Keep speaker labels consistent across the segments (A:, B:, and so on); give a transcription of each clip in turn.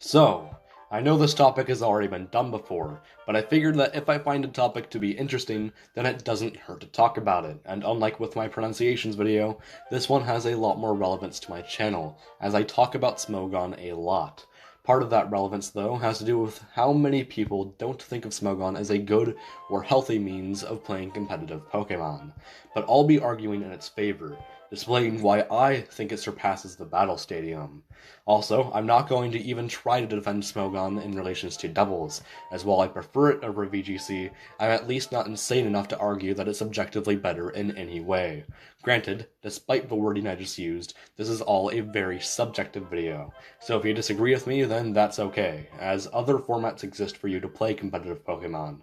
A: So, I know this topic has already been done before, but I figured that if I find a topic to be interesting, then it doesn't hurt to talk about it, and unlike with my pronunciations video, this one has a lot more relevance to my channel, as I talk about Smogon a lot. Part of that relevance, though, has to do with how many people don't think of Smogon as a good or healthy means of playing competitive Pokemon, but I'll be arguing in its favor, displaying why I think it surpasses the Battle Stadium. Also, I'm not going to even try to defend Smogon in relations to doubles, as while I prefer it over VGC, I'm at least not insane enough to argue that it's objectively better in any way. Granted, despite the wording I just used, this is all a very subjective video, so if you disagree with me, then that's okay, as other formats exist for you to play competitive Pokemon.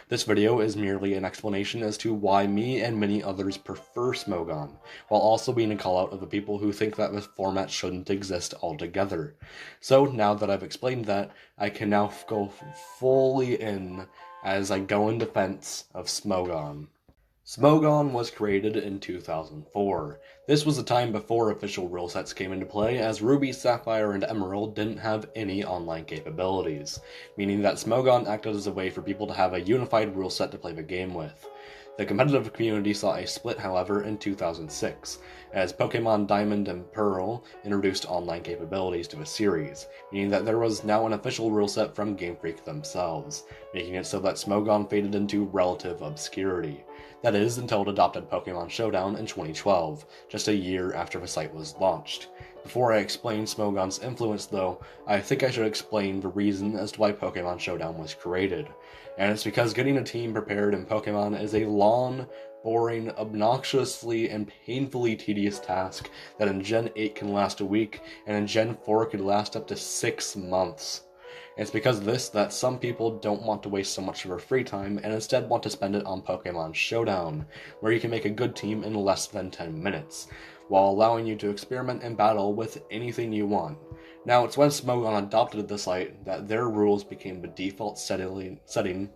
A: This video is merely an explanation as to why me and many others prefer Smogon, while also being a call out of the people who think that this format shouldn't exist altogether. So now that I've explained that, I can now go fully in as I go in defense of Smogon. Smogon was created in 2004. This was a time before official rulesets came into play, as Ruby, Sapphire, and Emerald didn't have any online capabilities, meaning that Smogon acted as a way for people to have a unified ruleset to play the game with. The competitive community saw a split, however, in 2006, as Pokemon Diamond and Pearl introduced online capabilities to the series, meaning that there was now an official ruleset from Game Freak themselves, making it so that Smogon faded into relative obscurity. That is, until it adopted Pokemon Showdown in 2012, just a year after the site was launched. Before I explain Smogon's influence, though, I think I should explain the reason as to why Pokemon Showdown was created. And it's because getting a team prepared in Pokemon is a long, boring, obnoxiously, and painfully tedious task that in Gen 8 can last a week, and in Gen 4 could last up to 6 months. It's because of this that some people don't want to waste so much of their free time and instead want to spend it on Pokemon Showdown, where you can make a good team in less than 10 minutes, while allowing you to experiment and battle with anything you want. Now, it's when Smogon adopted the site that their rules became the default setting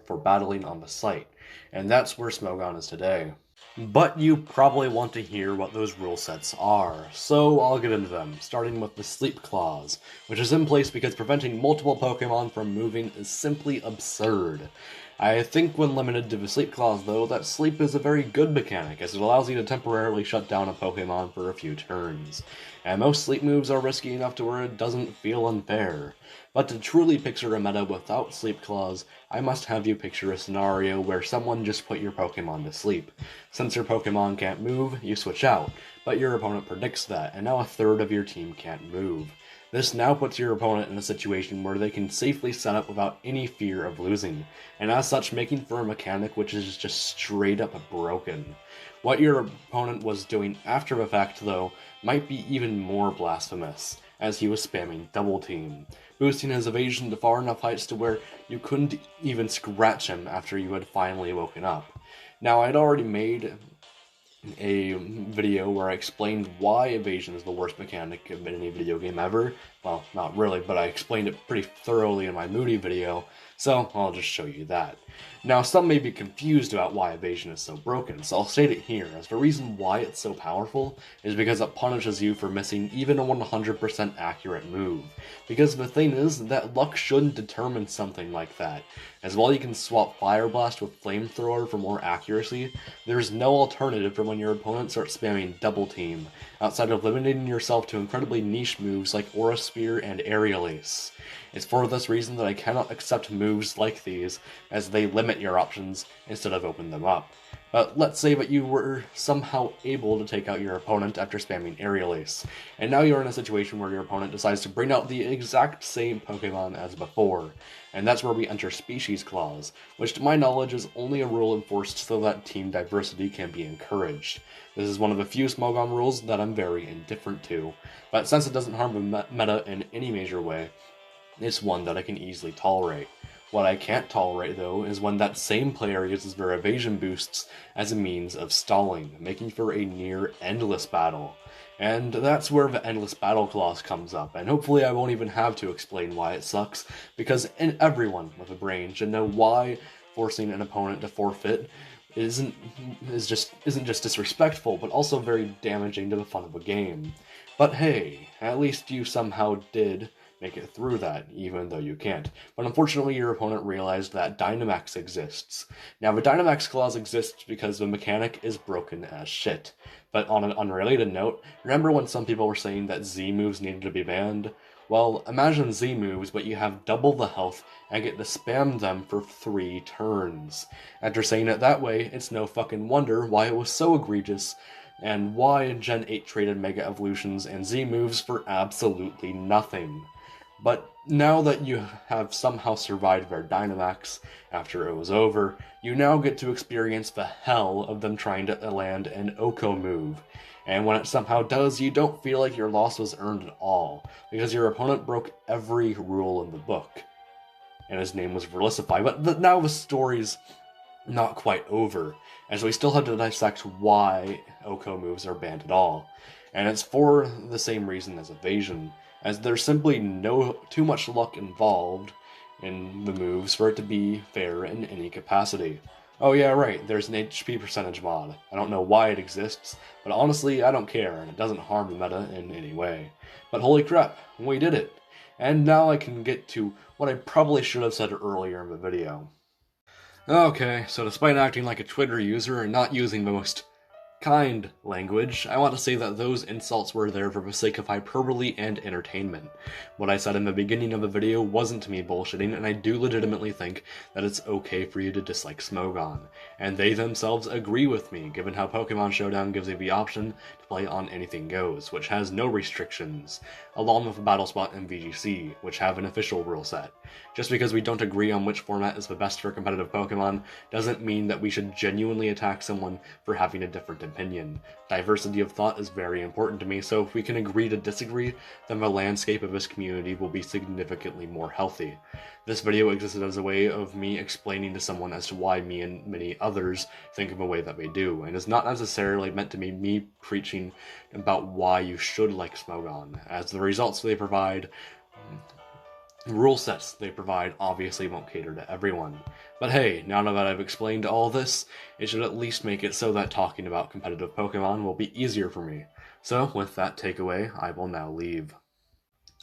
A: for battling on the site, and that's where Smogon is today. But you probably want to hear what those rule sets are, so I'll get into them, starting with the Sleep Clause, which is in place because preventing multiple Pokemon from moving is simply absurd. I think when limited to the Sleep Clause, though, that sleep is a very good mechanic, as it allows you to temporarily shut down a Pokemon for a few turns, and most sleep moves are risky enough to where it doesn't feel unfair. But to truly picture a meta without Sleep Clause, I must have you picture a scenario where someone just put your Pokemon to sleep. Since your Pokemon can't move, you switch out, but your opponent predicts that, and now a third of your team can't move. This now puts your opponent in a situation where they can safely set up without any fear of losing, and as such making for a mechanic which is just straight up broken. What your opponent was doing after the fact, though, might be even more blasphemous, as he was spamming Double Team, boosting his evasion to far enough heights to where you couldn't even scratch him after you had finally woken up. Now, I'd already made a video where I explained why evasion is the worst mechanic in any video game ever. Well, not really, but I explained it pretty thoroughly in my Moody video, so I'll just show you that. Now, some may be confused about why evasion is so broken, so I'll state it here, as the reason why it's so powerful is because it punishes you for missing even a 100% accurate move. Because the thing is that luck shouldn't determine something like that, as while you can swap Fire Blast with Flamethrower for more accuracy, there's no alternative for when your opponent starts spamming Double Team, outside of limiting yourself to incredibly niche moves like Aura Sphere and Aerial Ace. It's for this reason that I cannot accept moves like these, as they limit your options instead of open them up. But let's say that you were somehow able to take out your opponent after spamming Aerial Ace, and now you're in a situation where your opponent decides to bring out the exact same Pokemon as before, and that's where we enter Species Clause, which to my knowledge is only a rule enforced so that team diversity can be encouraged. This is one of the few Smogon rules that I'm very indifferent to, but since it doesn't harm the meta in any major way, it's one that I can easily tolerate. What I can't tolerate, though, is when that same player uses their evasion boosts as a means of stalling, making for a near-endless battle. And that's where the endless battle clause comes up, and hopefully I won't even have to explain why it sucks, because everyone with a brain should know why forcing an opponent to forfeit isn't just disrespectful, but also very damaging to the fun of the game. But hey, at least you somehow did make it through that, even though you can't. But unfortunately, your opponent realized that Dynamax exists. Now, the Dynamax clause exists because the mechanic is broken as shit. But on an unrelated note, remember when some people were saying that Z moves needed to be banned? Well, imagine Z moves, but you have double the health and get to spam them for 3 turns. After saying it that way, it's no fucking wonder why it was so egregious, and why Gen 8 traded Mega Evolutions and Z moves for absolutely nothing. But now that you have somehow survived their Dynamax after it was over, you now get to experience the hell of them trying to land an Oko move. And when it somehow does, you don't feel like your loss was earned at all, because your opponent broke every rule in the book. And his name was Rulesify, but now the story's not quite over, and so we still have to dissect why Oko moves are banned at all. And it's for the same reason as Evasion, as there's simply too much luck involved in the moves for it to be fair in any capacity. Oh yeah, right, there's an HP percentage mod. I don't know why it exists, but honestly, I don't care, and it doesn't harm the meta in any way. But holy crap, we did it! And now I can get to what I probably should have said earlier in the video. Okay, so despite acting like a Twitter user and not using the most kind language, I want to say that those insults were there for the sake of hyperbole and entertainment. What I said in the beginning of the video wasn't me bullshitting, and I do legitimately think that it's okay for you to dislike Smogon. And they themselves agree with me, given how Pokemon Showdown gives you the option to play on Anything Goes, which has no restrictions, along with Battle Spot and VGC, which have an official rule set. Just because we don't agree on which format is the best for competitive Pokemon doesn't mean that we should genuinely attack someone for having a different opinion. Diversity of thought is very important to me, so if we can agree to disagree, then the landscape of this community will be significantly more healthy. This video existed as a way of me explaining to someone as to why me and many others think of the way that they do, and is not necessarily meant to be me preaching about why you should like Smogon, as the results they provide, rule sets they provide obviously won't cater to everyone. But hey, now that I've explained all this, it should at least make it so that talking about competitive Pokemon will be easier for me. So, with that takeaway, I will now leave.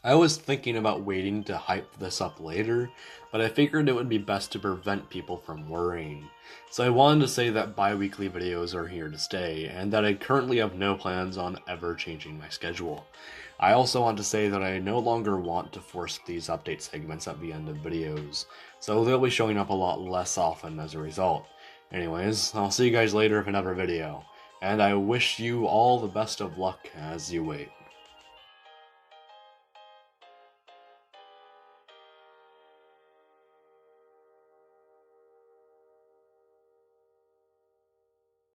A: I was thinking about waiting to hype this up later, but I figured it would be best to prevent people from worrying. So I wanted to say that bi-weekly videos are here to stay, and that I currently have no plans on ever changing my schedule. I also want to say that I no longer want to force these update segments at the end of videos, so they'll be showing up a lot less often as a result. Anyways, I'll see you guys later in another video, and I wish you all the best of luck as you wait.